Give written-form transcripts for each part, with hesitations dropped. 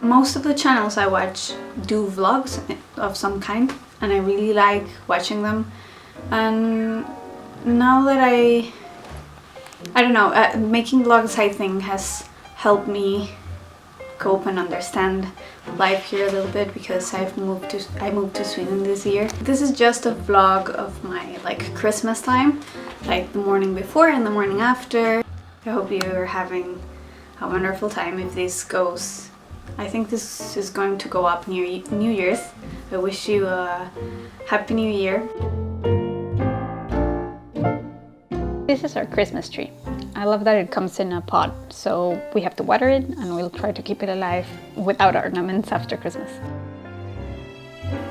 most of the channels I watch do vlogs of some kind, and I really like watching them. And now that I don't know, making vlogs I think has helped me cope and understand life here a little bit, because I moved to Sweden this year. This is just a vlog of my like Christmas time, like the morning before and the morning after. I hope you're having a wonderful time. If this goes, I think this is going to go up near New Year's. I wish you a happy new year. This is our Christmas tree. I love that it comes in a pot, so we have to water it and we'll try to keep it alive without ornaments after Christmas.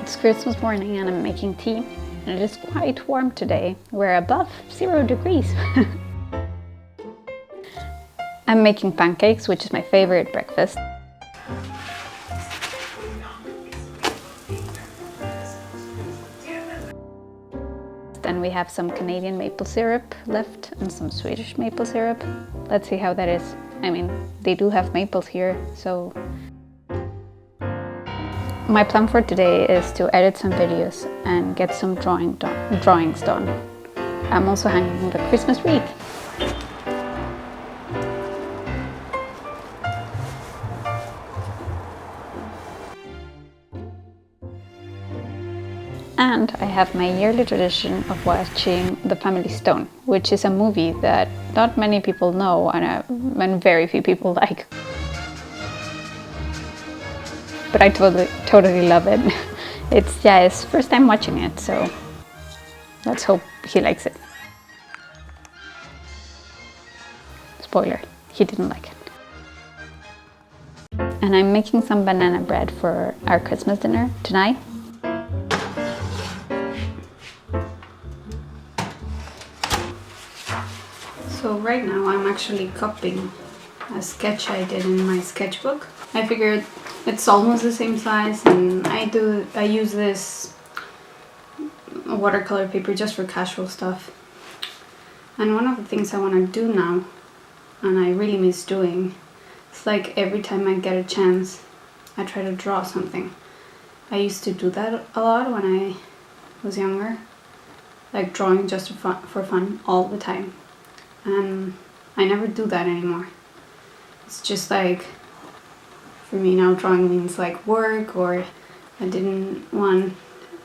It's Christmas morning and I'm making tea, and it is quite warm today. We're above 0 degrees. I'm making pancakes, which is my favorite breakfast. Then we have some Canadian maple syrup left and some Swedish maple syrup. Let's see how that is. I mean, they do have maples here, so... My plan for today is to edit some videos and get some drawings done. I'm also hanging the Christmas wreath. And I have my yearly tradition of watching The Family Stone, which is a movie that not many people know and very few people like. But I totally love it. It's his first time watching it, so let's hope he likes it. Spoiler, he didn't like it. And I'm making some banana bread for our Christmas dinner tonight. So right now I'm actually copying a sketch I did in my sketchbook. I figured it's almost the same size, and I use this watercolor paper just for casual stuff. And one of the things I want to do now, and I really miss doing, it's like every time I get a chance I try to draw something. I used to do that a lot when I was younger, like drawing just for fun all the time. And I never do that anymore. It's just like, for me now, drawing means like work, or I didn't want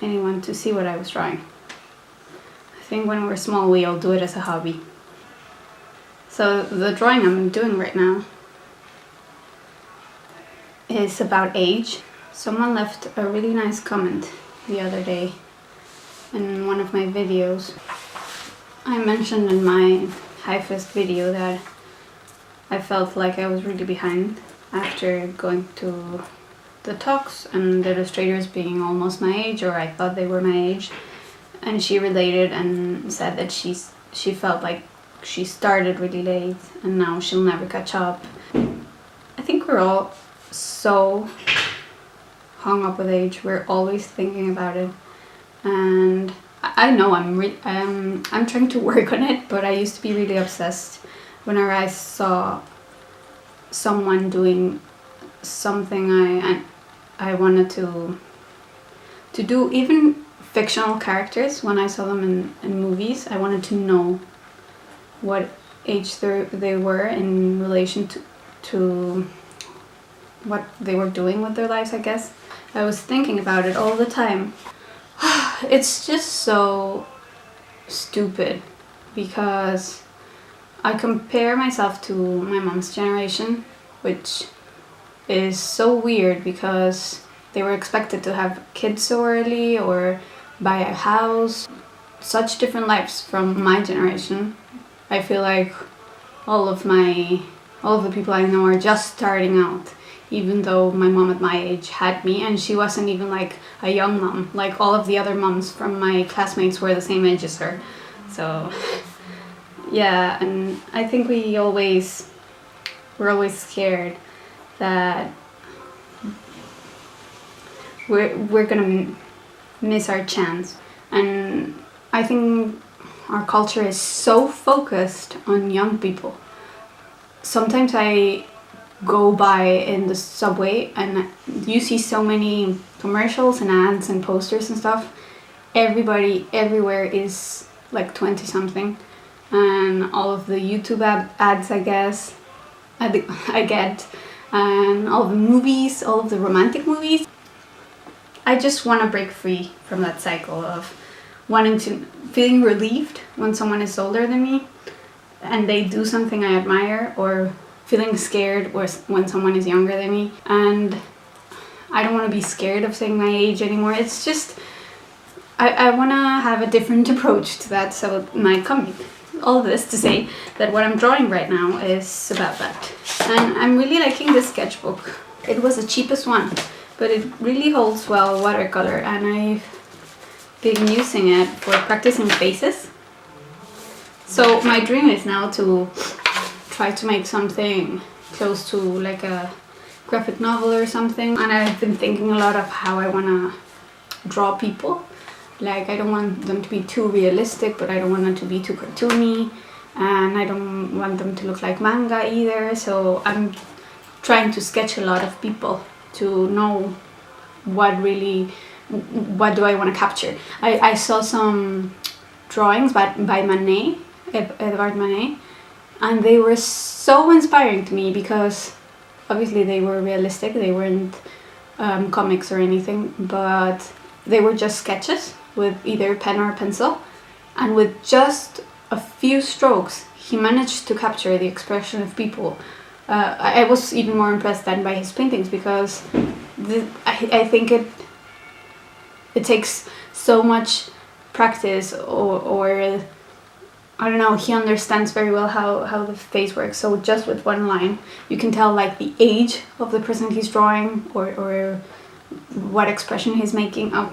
anyone to see what I was drawing. I think when we're small we all do it as a hobby. So the drawing I'm doing right now is about age. Someone left a really nice comment the other day in one of my videos. I mentioned in my High-Fest video that I felt like I was really behind after going to the talks and the illustrators being almost my age, or I thought they were my age. And she related and said that she felt like she started really late and now she'll never catch up. I think we're all so hung up with age. We're always thinking about it, and I know I'm trying to work on it, but I used to be really obsessed whenever I saw someone doing something I wanted to do, even fictional characters. When I saw them in movies, I wanted to know what age they were in relation to what they were doing with their lives, I guess. I was thinking about it all the time. It's just so stupid, because I compare myself to my mom's generation, which is so weird because they were expected to have kids so early or buy a house. Such different lives from my generation. I feel like all of the people I know are just starting out. Even though my mom at my age had me, and she wasn't even like a young mom. Like all of the other moms from my classmates were the same age as her. So yeah, and I think we're always scared that we're gonna miss our chance. And I think our culture is so focused on young people. Sometimes I go by in the subway and you see so many commercials and ads and posters and stuff. Everybody everywhere is like 20 something, and all of the YouTube ads I guess I get, and all the movies, all of the romantic movies. I just want to break free from that cycle of feeling relieved when someone is older than me and they do something I admire, or feeling scared when someone is younger than me. And I don't want to be scared of saying my age anymore. It's just I want to have a different approach to that. So my comic, all this to say that what I'm drawing right now is about that. And I'm really liking this sketchbook. It was the cheapest one, but it really holds well watercolor, and I've been using it for practicing faces. So my dream is now to try to make something close to like a graphic novel or something. And I've been thinking a lot of how I want to draw people. Like, I don't want them to be too realistic, but I don't want them to be too cartoony, and I don't want them to look like manga either. So I'm trying to sketch a lot of people to know what do I want to capture. I saw some drawings by Manet, Edvard Manet, and they were so inspiring to me because obviously they were realistic, they weren't comics or anything, but they were just sketches with either pen or pencil, and with just a few strokes he managed to capture the expression of people. I was even more impressed than by his paintings, because I think it takes so much practice, or I don't know, he understands very well how the face works. So just with one line you can tell like the age of the person he's drawing, or what expression he's making. Oh,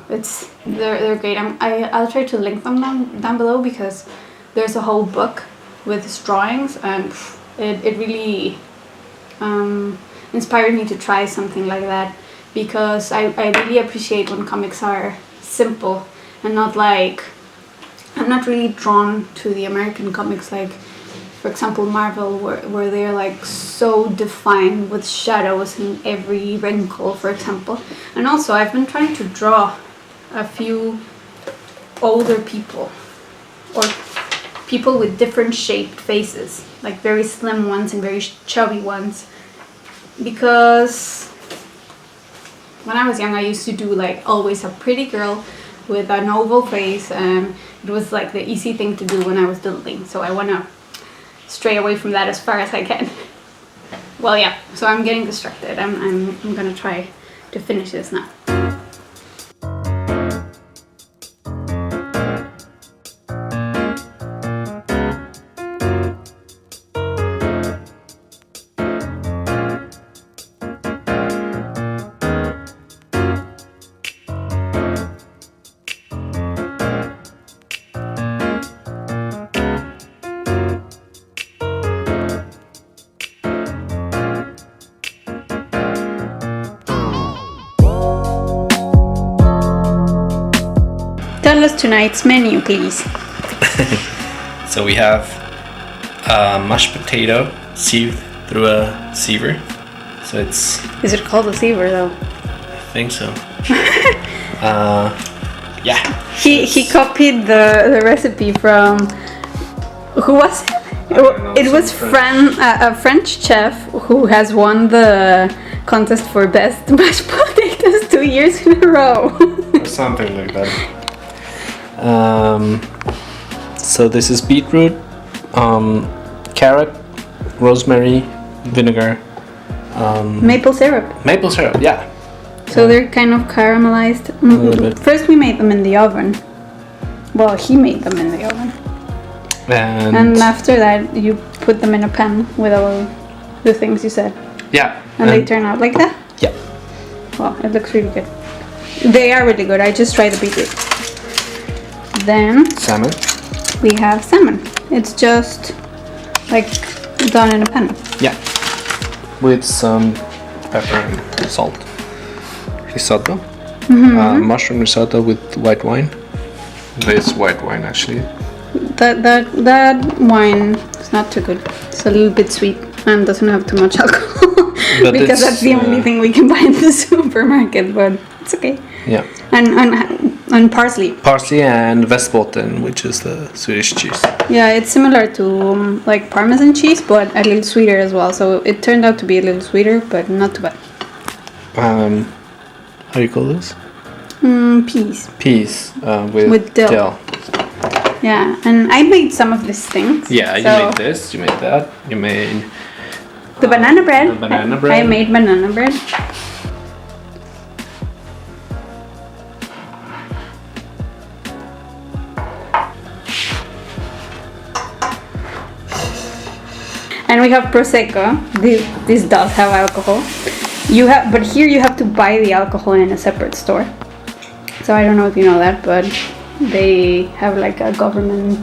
they're great. I'll try to link them down below, because there's a whole book with his drawings, and it really inspired me to try something like that, because I really appreciate when comics are simple and not like, I'm not really drawn to the American comics, like for example Marvel, where they're like so defined with shadows in every wrinkle, for example. And also I've been trying to draw a few older people, or people with different shaped faces, like very slim ones and very chubby ones, because when I was young I used to do like always a pretty girl with an oval face, and it was like the easy thing to do when I was doodling. So I want to stray away from that as far as I can. Well, yeah, so I'm getting distracted. I'm gonna try to finish this now. Tell us tonight's menu, please. So we have mashed potato sieved through a siever. So it's... Is it called a siever though? I think so. Yeah. He copied the recipe from... Who was it? It was a French chef who has won the contest for best mashed potatoes 2 years in a row. Something like that. So this is beetroot, carrot, rosemary, vinegar, maple syrup. Maple syrup, yeah. So they're kind of caramelized. A little bit. First we made them in the oven. Well, he made them in the oven. And after that you put them in a pan with all the things you said. Yeah. And they turn out like that? Yeah. Wow, it looks really good. They are really good. I just tried the beetroot. Then salmon. We have salmon. It's just like done in a pan. Yeah. With some pepper and salt. Risotto. Mm-hmm. Mushroom risotto with white wine. This white wine actually. That wine is not too good. It's a little bit sweet and doesn't have too much alcohol. because that's the only thing we can buy in the supermarket. But it's okay. Yeah. And parsley. Parsley and Västerbotten, which is the Swedish cheese. Yeah, it's similar to like Parmesan cheese, but a little sweeter as well. So it turned out to be a little sweeter, but not too bad. How do you call this? Peas. Peas with dill. Yeah, and I made some of these things. Yeah, you made this, you made that, you made the banana bread. The banana bread. I made banana bread. And we have Prosecco. This does have alcohol. But here you have to buy the alcohol in a separate store. So I don't know if you know that, but they have like a government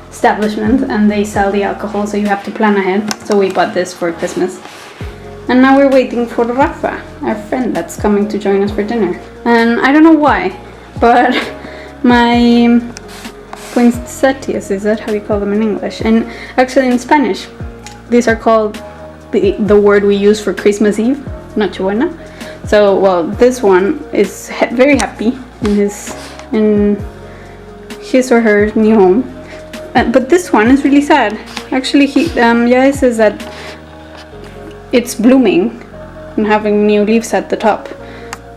establishment and they sell the alcohol, so you have to plan ahead. So we bought this for Christmas. And now we're waiting for Rafa, our friend that's coming to join us for dinner. And I don't know why, but my poinsettias, is that how you call them in English? And actually in Spanish, these are called the word we use for Christmas Eve, Nochebuena. So, well, this one is very happy in his or her new home. But this one is really sad. Actually, Yaya says that it's blooming and having new leaves at the top.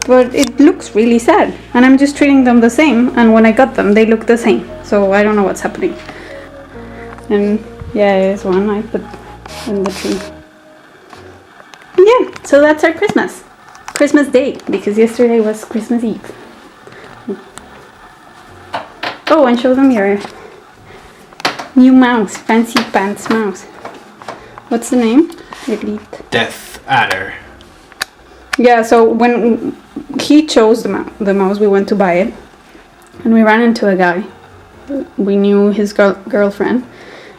But it looks really sad. And I'm just treating them the same. And when I got them, they look the same. So I don't know what's happening. And yeah, here's one I put in the tree. Yeah, so that's our Christmas Day, because yesterday was Christmas Eve. Oh, and show them your new mouse, fancy pants mouse. What's the name? Death Adder. Yeah, so when he chose the mouse, we went to buy it, and we ran into a guy. We knew his girlfriend.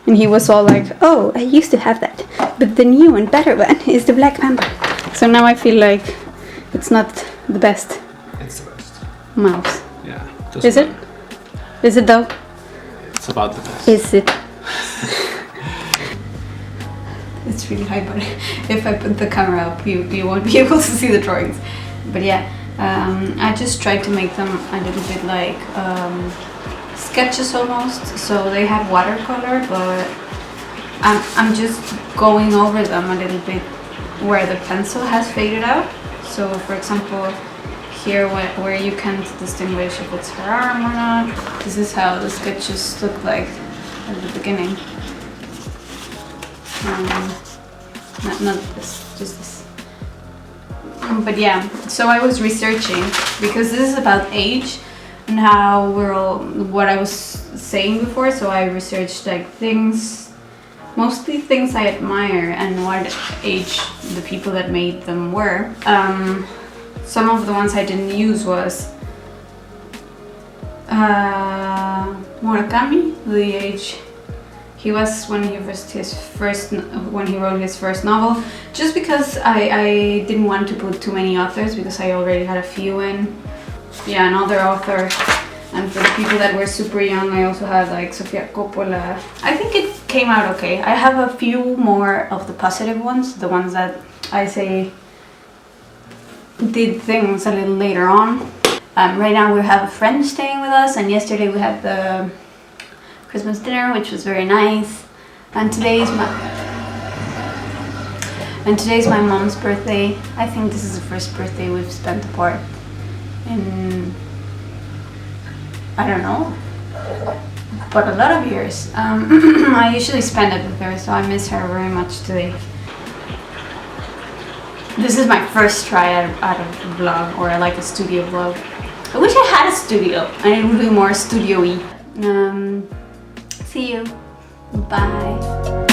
And he was all like, oh, I used to have that, but the new and better one is the Black Panther. So now I feel like it's not the best. It's the best. Mouse. Yeah. Is it? Is it though? It's about the best. Is it? It's really high, but if I put the camera up, you won't be able to see the drawings. But yeah, I just tried to make them a little bit like sketches almost, so they have watercolor, but I'm just going over them a little bit where the pencil has faded out. So for example, here where you can't distinguish if it's her arm or not, this is how the sketches look like at the beginning. Not this, just this. But yeah, so I was researching, because this is about age and how what I was saying before, so I researched like mostly things I admire and what age the people that made them were. Some of the ones I didn't use was Murakami, the age he was when he wrote his first novel, just because I didn't want to put too many authors, because I already had a few in. Yeah, another author. And for the people that were super young, I also had like Sofia Coppola. I think it came out okay. I have a few more of the positive ones, the ones that I say did things a little later on. Right now we have a friend staying with us, and yesterday we had the Christmas dinner, which was very nice. And today's my mom's birthday. I think this is the first birthday we've spent apart in, I don't know, but a lot of years. I usually spend it with her, so I miss her very much today. This is my first try at a vlog, or like a studio vlog. I wish I had a studio and it would be more studio-y. See you. Bye.